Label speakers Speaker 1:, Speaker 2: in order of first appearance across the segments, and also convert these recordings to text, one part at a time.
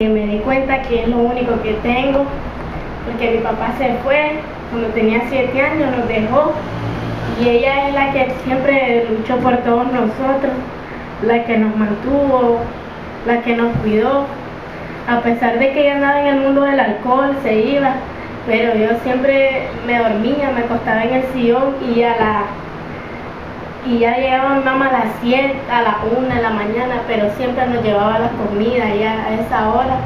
Speaker 1: Me di cuenta que es lo único que tengo, porque mi papá se fue cuando tenía 7 años, nos dejó, y ella es la que siempre luchó por todos nosotros, la que nos mantuvo, la que nos cuidó. A pesar de que ella andaba en el mundo del alcohol, se iba, pero yo siempre me dormía, me acostaba en el sillón y ya llegaba mi mamá a las 7, a la 1 de la mañana, pero siempre nos llevaba la comida ya a esa hora.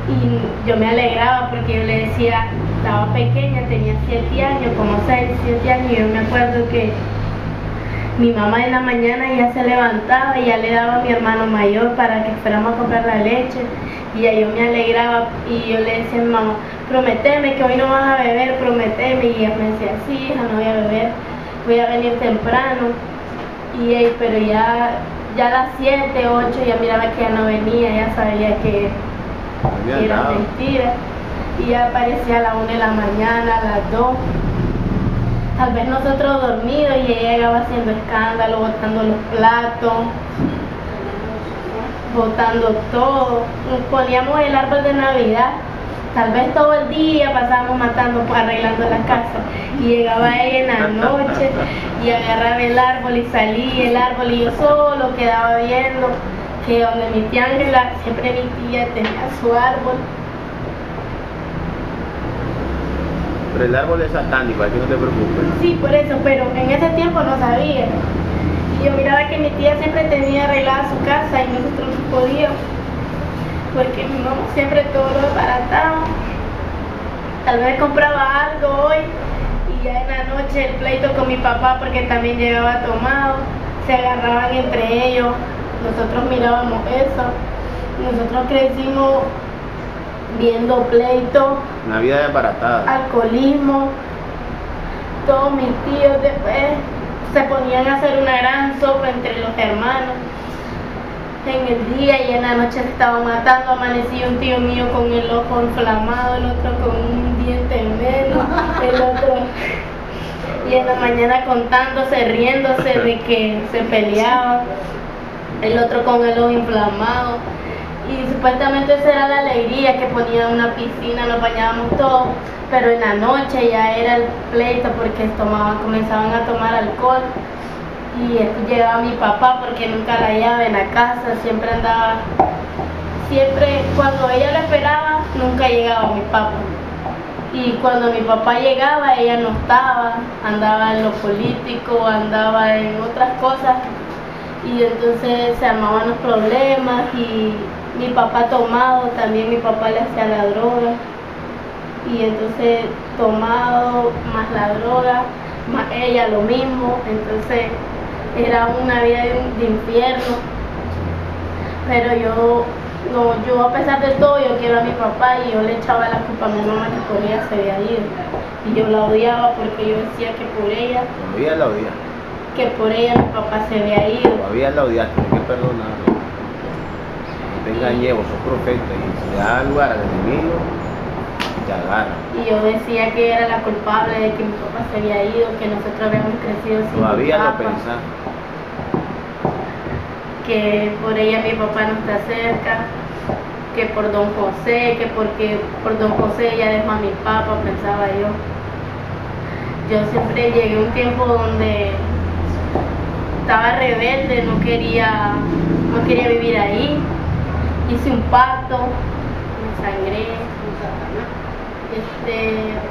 Speaker 1: Y yo me alegraba porque yo le decía, estaba pequeña, tenía 7 años, como 6, 7 años, y yo me acuerdo que mi mamá en la mañana ya se levantaba y ya le daba a mi hermano mayor para que fuéramos a comprar la leche, y ya yo me alegraba y yo le decía a mi mamá, prometeme que hoy no vas a beber, prometeme, y ella me decía, sí hija, no voy a beber, voy a venir temprano, pero ya a las 7, 8 ya miraba que ya no venía, ya sabía que era mentira, y ya aparecía a la 1 de la mañana, a las 2, tal vez nosotros dormidos, y ella llegaba haciendo escándalo, botando los platos, botando todo. Nos poníamos el árbol de Navidad, tal vez todo el día pasábamos matando, arreglando la casa, y llegaba ella en la noche y agarraba el árbol y salía el árbol, y yo solo quedaba viendo que donde mi tía Ángela, siempre mi tía tenía su árbol.
Speaker 2: Pero el árbol es satánico, aquí no te preocupes.
Speaker 1: Sí, por eso, pero en ese tiempo no sabía. Y yo miraba que mi tía siempre tenía arreglada su casa y nosotros no podíamos, porque mi mamá siempre todo lo desbarataba. Tal vez compraba algo hoy y ya en la noche el pleito con mi papá, porque también llegaba tomado, se agarraban entre ellos. Nosotros mirábamos eso. Nosotros crecimos viendo pleitos,
Speaker 2: una vida desbaratada,
Speaker 1: alcoholismo. Todos mis tíos después se ponían a hacer una gran sopa entre los hermanos en el día, y en la noche se estaban matando. Amanecía un tío mío con el ojo inflamado, el otro con un diente en medio, el otro, y en la mañana contándose, riéndose de que se peleaban, el otro con el ojo inflamado. Y supuestamente esa era la alegría, que ponían una piscina, nos bañábamos todos, pero en la noche ya era el pleito porque comenzaban a tomar alcohol. Y después llegaba mi papá, porque nunca la hallaba en la casa, siempre andaba, siempre cuando ella la esperaba, nunca llegaba mi papá. Y cuando mi papá llegaba, ella no estaba, andaba en lo político, andaba en otras cosas, y entonces se armaban los problemas. Y mi papá tomado, también mi papá le hacía la droga, y entonces tomado más la droga, más ella lo mismo, entonces era una vida de infierno. Pero yo a pesar de todo, yo quiero a mi papá, y yo le echaba la culpa a mi mamá que por ella se había ido, y yo la odiaba porque yo decía que por ella,
Speaker 2: todavía la odias,
Speaker 1: que por ella mi papá se había ido.
Speaker 2: todavía la odias, tienes que perdonarlo. No te engañes, vos sos profeta, y si le das lugar al enemigo, te agarra.
Speaker 1: Y yo decía que era la culpable de que mi papá se había ido, que nosotros habíamos crecido sin
Speaker 2: Todavía
Speaker 1: mi
Speaker 2: lo
Speaker 1: papá,
Speaker 2: pensás.
Speaker 1: que por ella mi papá no está cerca, que por don José, que porque por don José ella dejó a mi papá, pensaba yo. Yo siempre llegué a un tiempo donde estaba rebelde, no quería vivir ahí. Hice un pacto, me sangré,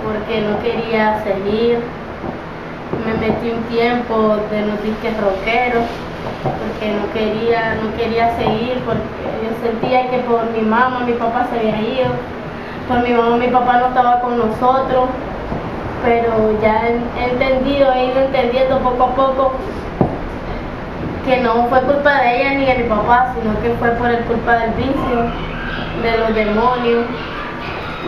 Speaker 1: porque no quería seguir. Me metí un tiempo de los disques rockeros, porque no quería seguir, porque yo sentía que por mi mamá mi papá se había ido, por mi mamá mi papá no estaba con nosotros. Pero ya he ido entendiendo poco a poco que no fue culpa de ella ni de mi papá, sino que fue por culpa del vicio, de los demonios,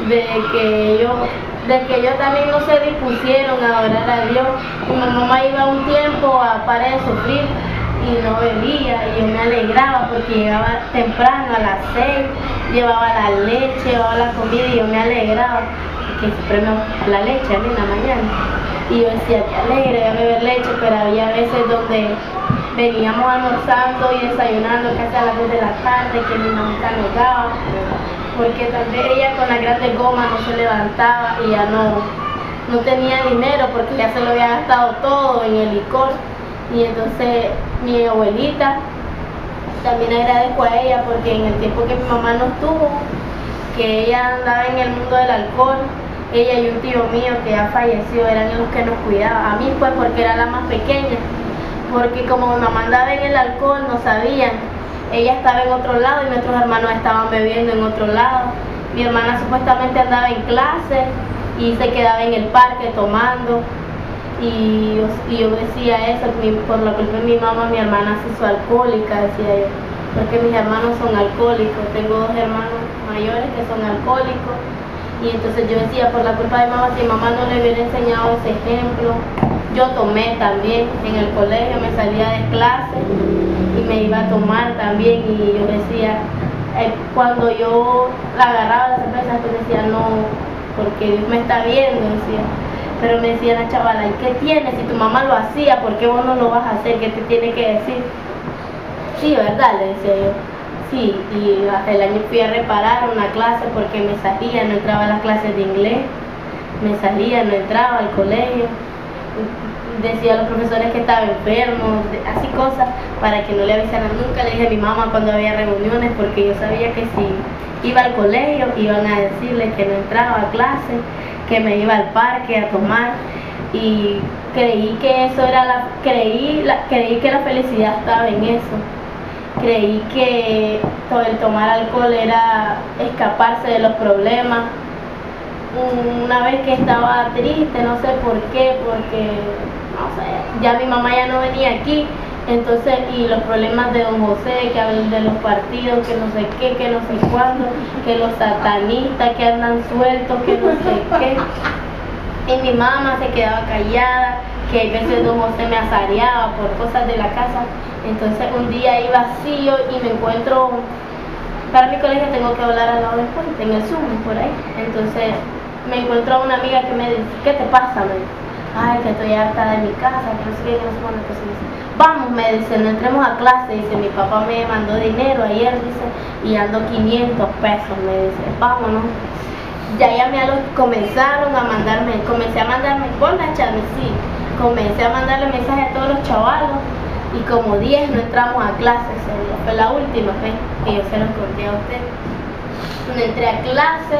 Speaker 1: de que ellos también no se dispusieron a adorar a Dios. Mi mamá iba un tiempo a parar de sufrir y no bebía, y yo me alegraba porque llegaba temprano a las 6, llevaba la leche, llevaba la comida, y yo me alegraba porque siempre la leche a mí en la mañana, y yo decía, qué alegre de beber leche. Pero había veces donde veníamos almorzando y desayunando casi a las 2 de la tarde, que mi mamá nos daba, porque tal vez ella con la grande goma no se levantaba y ya no tenía dinero porque ya se lo había gastado todo en el licor. Y entonces mi abuelita, también agradezco a ella porque en el tiempo que mi mamá no estuvo, que ella andaba en el mundo del alcohol, ella y un tío mío que ya falleció eran los que nos cuidaban. A mí pues porque era la más pequeña, porque como mi mamá andaba en el alcohol no sabían, ella estaba en otro lado y nuestros hermanos estaban bebiendo en otro lado. Mi hermana supuestamente andaba en clase y se quedaba en el parque tomando. Y yo decía eso, por la culpa de mi mamá, mi hermana se hizo alcohólica, decía yo, porque mis hermanos son alcohólicos. Tengo dos hermanos mayores que son alcohólicos, y entonces yo decía, por la culpa de mi mamá, si mi mamá no le hubiera enseñado ese ejemplo. Yo tomé también en el colegio, me salía de clase y me iba a tomar también, y yo decía, cuando yo agarraba la cerveza, pues decía, no, porque Dios me está viendo, decía. Pero me decía la chavala, ¿y qué tienes? Si tu mamá lo hacía, ¿por qué vos no lo vas a hacer? ¿Qué te tiene que decir? Sí, ¿verdad? Le decía yo. Sí, y el año fui a reparar una clase porque me salía, no entraba a las clases de inglés, me salía, no entraba al colegio. Decía a los profesores que estaba enfermo, así cosas, para que no le avisaran nunca. Le dije a mi mamá cuando había reuniones, porque yo sabía que si iba al colegio iban a decirle que no entraba a clase, que me iba al parque a tomar, y creí que eso era creí que la felicidad estaba en eso. Creí que todo el tomar alcohol era escaparse de los problemas. Una vez que estaba triste, no sé por qué, porque no sé, ya mi mamá ya no venía aquí, entonces, y los problemas de don José, que hablan de los partidos, que no sé qué, que no sé cuándo, que los satanistas que andan sueltos, que no sé qué, y mi mamá se quedaba callada, que hay veces don José me azareaba por cosas de la casa. Entonces un día iba vacío y me encuentro, para mi colegio tengo que hablar al lado del puente, en el Zoom, por ahí. Entonces me encuentro a una amiga que me dice, ¿qué te pasa? Me dice, ay, que estoy harta de mi casa, que no sé qué, que no sé cuándo. Entonces me dice, vamos, me dice, no entremos a clase, dice, mi papá me mandó dinero ayer, dice, y ando 500 pesos, me dice, vámonos. Ya comenzaron a mandarme, comencé a mandarme, por la chave, sí, comencé a mandarle mensajes a todos los chavalos, y como 10 no entramos a clase. Fue la última vez que yo se los conté a usted. Entré a clase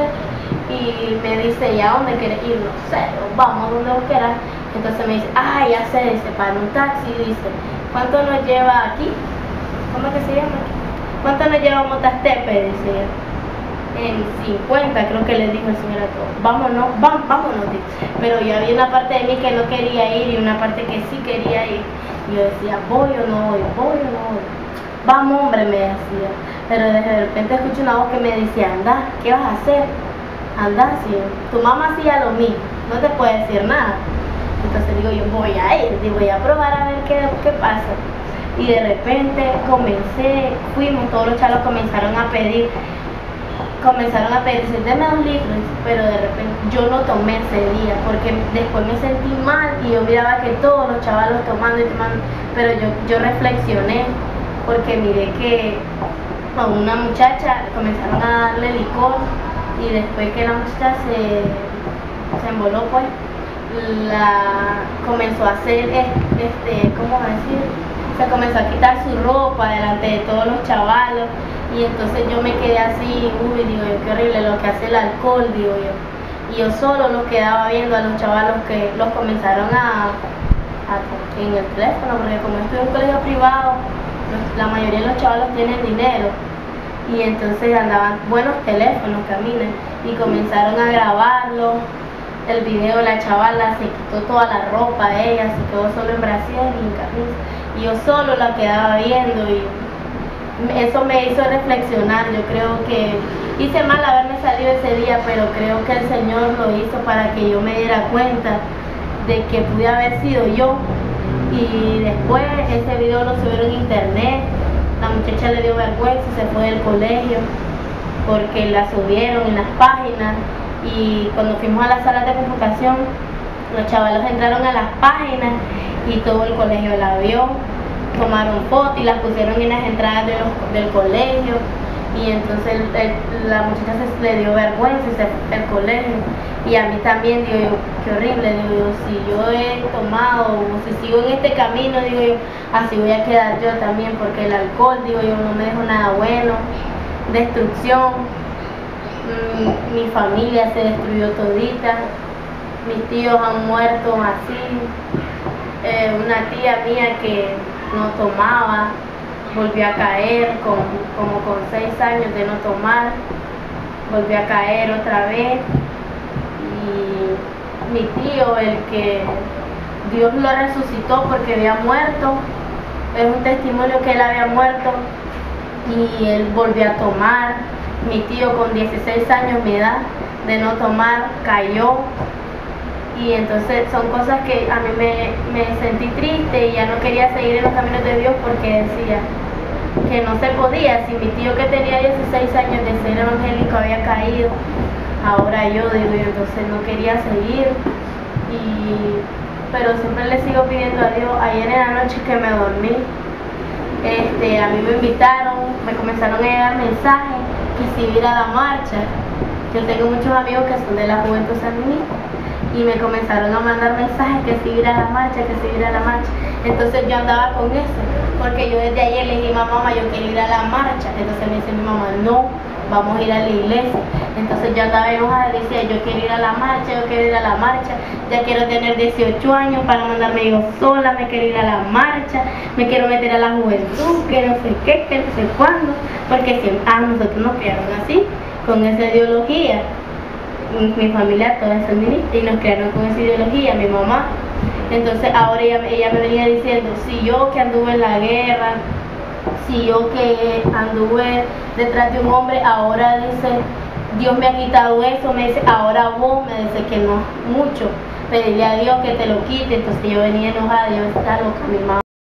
Speaker 1: y me dice, ¿y a dónde quieres ir? No sé, vamos donde vos quieras. Entonces me dice, ah, ya sé, dice, para un taxi, dice, ¿cuánto nos lleva aquí? ¿Cómo es que se llama aquí? ¿Cuánto nos lleva a Motastepe? Dice ella. En 50, creo que le dijo el señor a todos. Vámonos, vámonos, dice. Pero yo había una parte de mí que no quería ir y una parte que sí quería ir. Y yo decía, voy o no voy, voy o no voy. Vamos, hombre, me decía. Pero de repente escucho una voz que me decía, anda, ¿qué vas a hacer? Anda, sí, tu mamá hacía lo mismo, no te puede decir nada. Entonces digo, yo voy a ir, y voy a probar a ver qué pasa. Y de repente fuimos, todos los chavos comenzaron a pedir, denme 2 litros, pero de repente yo no tomé ese día, porque después me sentí mal y yo miraba que todos los chavalos tomando y tomando, pero yo reflexioné, porque miré que a una muchacha comenzaron a darle licor, y después que la muchacha se emboló, pues, comenzó a hacer, ¿cómo decir? Se comenzó a quitar su ropa delante de todos los chavalos, y entonces yo me quedé así, uy, digo yo, qué horrible lo que hace el alcohol, digo yo. Y yo solo los quedaba viendo a los chavalos que los comenzaron en el teléfono, porque como estoy en un colegio privado, la mayoría de los chavalos tienen dinero, y entonces andaban buenos teléfonos, caminan, y comenzaron a grabarlo. El video, la chavala se quitó toda la ropa, ella se quedó solo en brasier y en camisa, y yo solo la quedaba viendo, y eso me hizo reflexionar. Yo creo que hice mal haberme salido ese día, pero creo que el Señor lo hizo para que yo me diera cuenta de que pude haber sido yo. Y después ese video lo subieron en internet, la muchacha le dio vergüenza y se fue del colegio porque la subieron en las páginas. Y cuando fuimos a las salas de computación, los chavalos entraron a las páginas y todo el colegio la vio, tomaron fotos y las pusieron en las entradas del colegio. y entonces la muchacha le dio vergüenza y se fue al colegio. Y a mí también, digo yo, qué horrible, digo yo, si yo he tomado o si sigo en este camino, digo yo, así voy a quedar yo también, porque el alcohol, digo yo, no me dejó nada bueno, destrucción, mi familia se destruyó todita, mis tíos han muerto así, una tía mía que no tomaba, volvió a caer como con 6 años de no tomar, volvió a caer otra vez. Y mi tío, el que Dios lo resucitó porque había muerto, es un testimonio que él había muerto y él volvió a tomar. Mi tío con 16 años mi edad de no tomar cayó, y entonces son cosas que a mí me sentí triste y ya no quería seguir en los caminos de Dios, porque decía que no se podía. Si mi tío, que tenía 16 años de ser evangélico, había caído, ahora yo, digo, y entonces no quería seguir, pero siempre le sigo pidiendo a Dios. Ayer en la noche que me dormí, a mí me invitaron, me comenzaron a llegar mensajes que si ir a la marcha. Yo tengo muchos amigos que son de la Juventud Sandinista y me comenzaron a mandar mensajes que si ir a la marcha, que si ir a la marcha. Entonces yo andaba con eso, porque yo desde ayer le dije, mamá, yo quiero ir a la marcha. Entonces me dice mi mamá, no, vamos a ir a la iglesia. Entonces yo andaba enojada y decía, yo quiero ir a la marcha, yo quiero ir a la marcha, ya quiero tener 18 años para mandarme yo sola, me quiero ir a la marcha, me quiero meter a la juventud, que no sé qué, que no sé cuándo, porque siempre, nosotros nos criaron así, con esa ideología. Mi familia toda es sandinista y nos criaron con esa ideología, mi mamá. Entonces ahora ella me venía diciendo, si yo que anduve en la guerra, si yo que anduve detrás de un hombre, ahora dice, Dios me ha quitado eso, me dice, ahora vos, me dice que no mucho, pedirle a Dios que te lo quite. Entonces yo venía enojada, yo estaba loca, mi mamá.